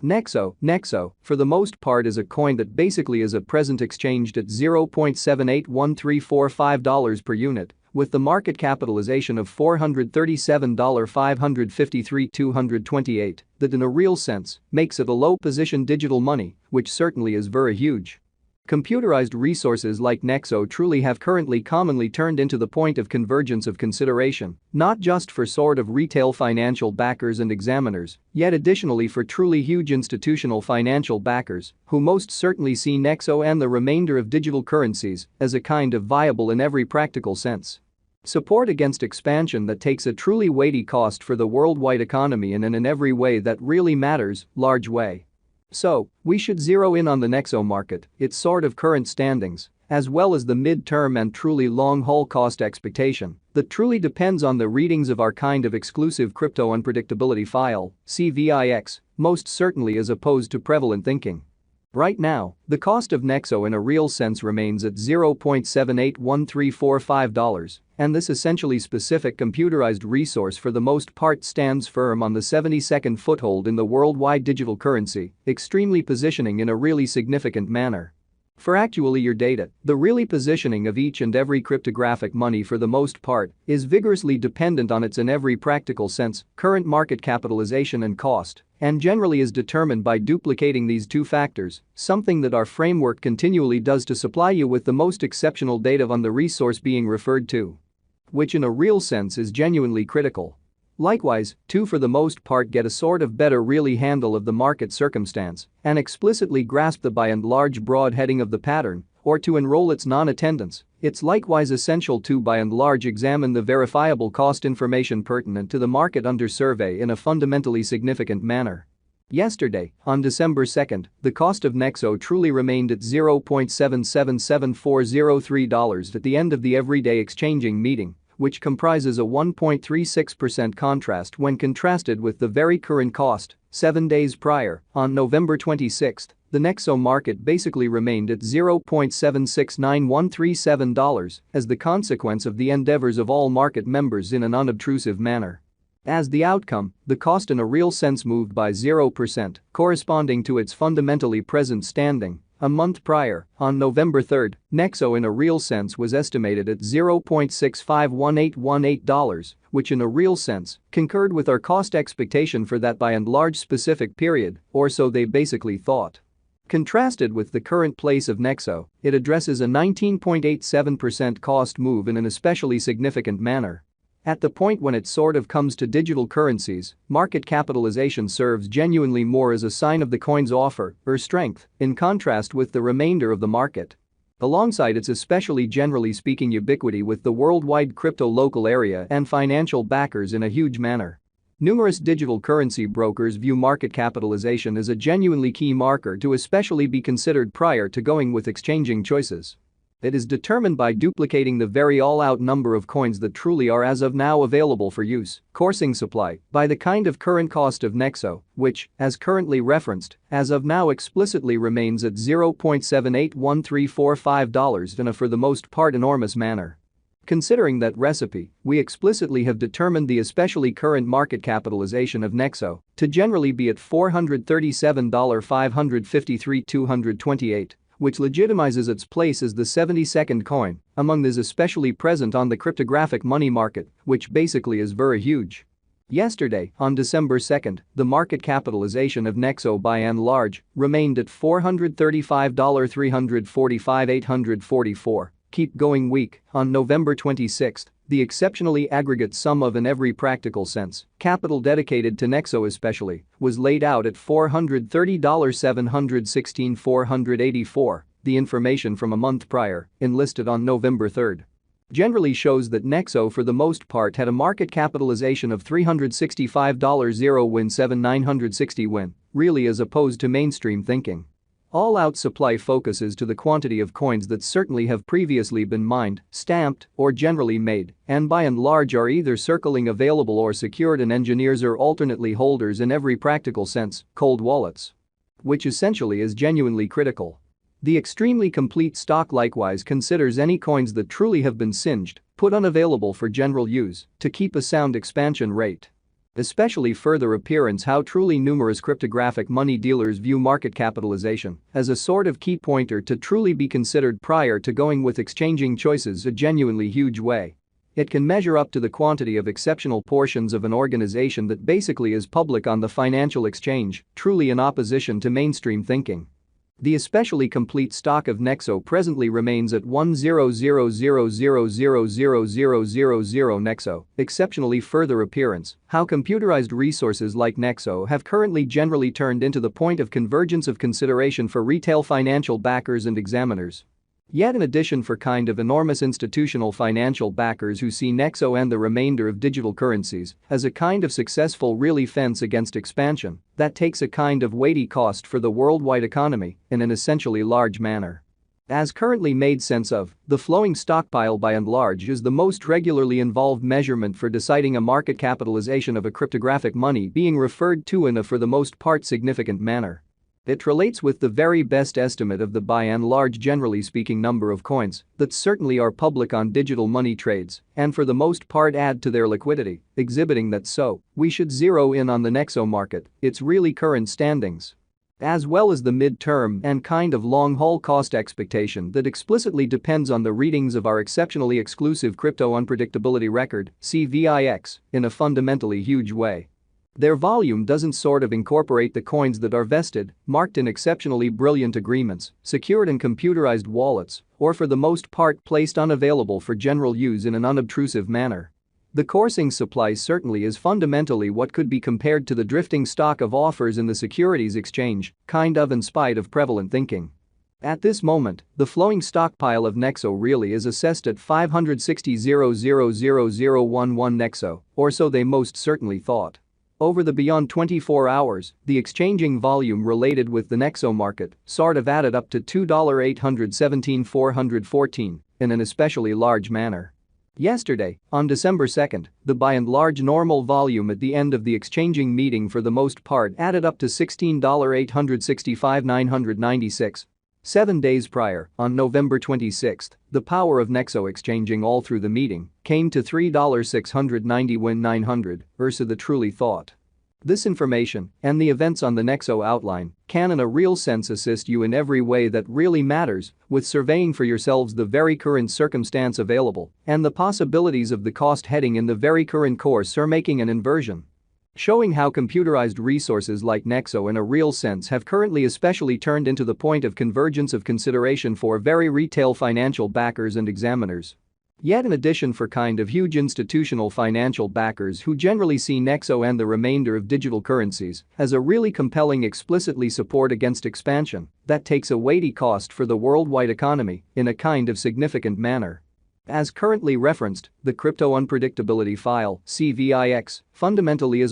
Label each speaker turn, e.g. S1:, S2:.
S1: Nexo, for the most part is a coin that basically is at present exchanged at $0.781345 per unit, with the market capitalization of $437,553,228, that in a real sense makes it a low-position digital money, which certainly is very huge. Computerized resources like Nexo truly have currently commonly turned into the point of convergence of consideration, not just for sort of retail financial backers and examiners, yet additionally for truly huge institutional financial backers, who most certainly see Nexo and the remainder of digital currencies as a kind of viable in every practical sense support against expansion that takes a truly weighty cost for the worldwide economy and in every way that really matters, large way. So, we should zero in on the Nexo market, its sort of current standings, as well as the mid-term and truly long-haul cost expectation that truly depends on the readings of our kind of exclusive crypto unpredictability file, CVIX, most certainly as opposed to prevalent thinking. Right now, the cost of Nexo in a real sense remains at $0.781345, and this essentially specific computerized resource for the most part stands firm on the 72nd foothold in the worldwide digital currency, extremely positioning in a really significant manner. For actually your data, the really positioning of each and every cryptographic money for the most part is vigorously dependent on its in every practical sense current market capitalization and cost, and generally is determined by duplicating these two factors, something that our framework continually does to supply you with the most exceptional data on the resource being referred to, which in a real sense is genuinely critical. Likewise, to for the most part get a sort of better really handle of the market circumstance and explicitly grasp the by and large broad heading of the pattern, or to enroll its non-attendance, it's likewise essential to by and large examine the verifiable cost information pertinent to the market under survey in a fundamentally significant manner. Yesterday, on December 2nd, the cost of Nexo truly remained at $0.777403 at the end of the everyday exchanging meeting, which comprises a 1.36% contrast when contrasted with the very current cost, 7 days prior, on November 26, the Nexo market basically remained at $0.769137 as the consequence of the endeavors of all market members in an unobtrusive manner. As the outcome, the cost in a real sense moved by 0%, corresponding to its fundamentally present standing. A month prior, on November 3, Nexo in a real sense was estimated at $0.651818, which in a real sense concurred with our cost expectation for that by and large specific period, or so they basically thought. Contrasted with the current place of Nexo, it addresses a 19.87% cost move in an especially significant manner. At the point when it sort of comes to digital currencies, market capitalization serves genuinely more as a sign of the coin's offer or strength, in contrast with the remainder of the market. Alongside its especially generally speaking ubiquity with the worldwide crypto local area and financial backers in a huge manner. Numerous digital currency brokers view market capitalization as a genuinely key marker to especially be considered prior to going with exchanging choices. It is determined by duplicating the very all-out number of coins that truly are as of now available for use, coursing supply, by the kind of current cost of Nexo, which, as currently referenced, as of now explicitly remains at $0.781345 in a for the most part enormous manner. Considering that recipe, we explicitly have determined the especially current market capitalization of Nexo to generally be at $437,553,228. Which legitimizes its place as the 72nd coin among those especially present on the cryptographic money market, which basically is very huge. Yesterday, on December 2nd, the market capitalization of Nexo by and large remained at $435,345,844. Keep going week. On November 26, the exceptionally aggregate sum of in every practical sense, capital dedicated to Nexo especially, was laid out at $430,716,484, the information from a month prior, enlisted on November 3. Generally shows that Nexo for the most part had a market capitalization of $365,000,000,7960 really as opposed to mainstream thinking. All-out supply focuses to the quantity of coins that certainly have previously been mined, stamped, or generally made, and by and large are either circling available or secured in engineers or alternately holders in every practical sense, cold wallets. Which essentially is genuinely critical. The extremely complete stock likewise considers any coins that truly have been singed, put unavailable for general use, to keep a sound expansion rate. Especially further appearance how truly numerous cryptographic money dealers view market capitalization as a sort of key pointer to truly be considered prior to going with exchanging choices a genuinely huge way. It can measure up to the quantity of exceptional portions of an organization that basically is public on the financial exchange, truly in opposition to mainstream thinking. The especially complete stock of Nexo presently remains at 100,000,000 Nexo, exceptionally further appearance, how computerized resources like Nexo have currently generally turned into the point of convergence of consideration for retail financial backers and examiners. Yet in addition for kind of enormous institutional financial backers who see Nexo and the remainder of digital currencies as a kind of successful really fence against expansion that takes a kind of weighty cost for the worldwide economy in an essentially large manner. As currently made sense of, the flowing stockpile by and large is the most regularly involved measurement for deciding a market capitalization of a cryptographic money being referred to in a for the most part significant manner. It relates with the very best estimate of the by and large generally speaking number of coins that certainly are public on digital money trades and for the most part add to their liquidity, exhibiting that so, we should zero in on the Nexo market, its really current standings. As well as the mid-term and kind of long-haul cost expectation that explicitly depends on the readings of our exceptionally exclusive crypto unpredictability record, CVIX, in a fundamentally huge way. Their volume doesn't sort of incorporate the coins that are vested, marked in exceptionally brilliant agreements, secured in computerized wallets, or for the most part placed unavailable for general use in an unobtrusive manner. The coursing supply certainly is fundamentally what could be compared to the drifting stock of offers in the securities exchange, kind of in spite of prevalent thinking. At this moment, the flowing stockpile of Nexo really is assessed at 560,000,011 Nexo, or so they most certainly thought. Over the beyond 24 hours, the exchanging volume related with the Nexo market sort of added up to $2,817,414 in an especially large manner. Yesterday, on December 2nd, the by and large normal volume at the end of the exchanging meeting for the most part added up to $16,865,996. 7 days prior, on November 26, the power of Nexo exchanging all through the meeting came to $3,690,900 versus the truly thought. This information and the events on the Nexo outline can in a real sense assist you in every way that really matters with surveying for yourselves the very current circumstance available and the possibilities of the cost heading in the very current course are making an inversion. Showing how computerized resources like Nexo in a real sense have currently especially turned into the point of convergence of consideration for very retail financial backers and examiners. Yet in addition for kind of huge institutional financial backers who generally see Nexo and the remainder of digital currencies as a really compelling explicitly support against expansion that takes a weighty cost for the worldwide economy in a kind of significant manner. As currently referenced, the crypto unpredictability file, CVIX, fundamentally is